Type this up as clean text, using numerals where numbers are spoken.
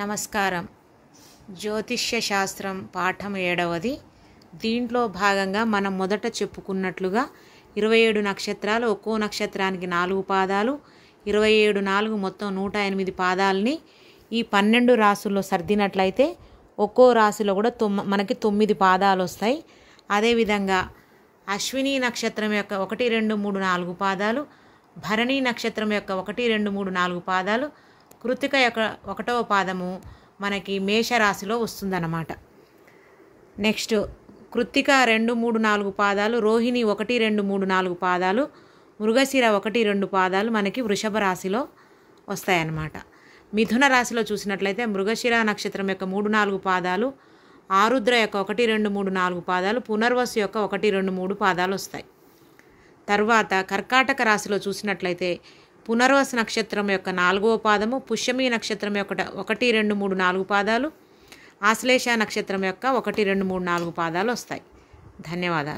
నమస్కారం. జ్యోతిష్య శాస్త్రం పాఠం 7వది. దీంట్లో భాగంగా మనం మొదట చెప్పుకున్నట్లుగా 27 నక్షత్రాలు, ఒక్కో నక్షత్రానికి 4 పాదాలు, 27 4 మొత్తం 108 పాదాలని ఈ 12 రాసుల్లో సర్దినట్లయితే ఒక్కో రాశిలో కూడా మనకి 9 పాదాలు వస్తాయి. అదేవిధంగా అశ్విని నక్షత్రం యొక్క 1 2 3 4 పాదాలు, భరణి నక్షత్రం యొక్క 1 2 3 4 పాదాలు, కృతిక యొక్క 1వ పాదము మనకి మేషరాశిలో వస్తుందన్నమాట. నెక్స్ట్ కృత్తిక 2 3 4 పాదాలు, రోహిణి 1 2 3 4 పాదాలు, మృగశిర 1 2 పాదాలు మనకి వృషభ రాశిలో వస్తాయన్నమాట. మిథున రాశిలో చూసినట్లయితే మృగశిర నక్షత్రం యొక్క 3 4 పాదాలు, ఆరుద్ర యొక్క 1 2 3 4 పాదాలు, పునర్వసు యొక్క 1 2 3 పాదాలు వస్తాయి. తర్వాత కర్కాటక రాశిలో చూసినట్లయితే పునర్వసు నక్షత్రం యొక్క 4వ పాదము, పుష్యమి నక్షత్రం యొక్క 1 2 3 4 పాదాలు, ఆశ్లేష నక్షత్రం యొక్క 1 2 3 4 పాదాలు వస్తాయి. ధన్యవాదాలు.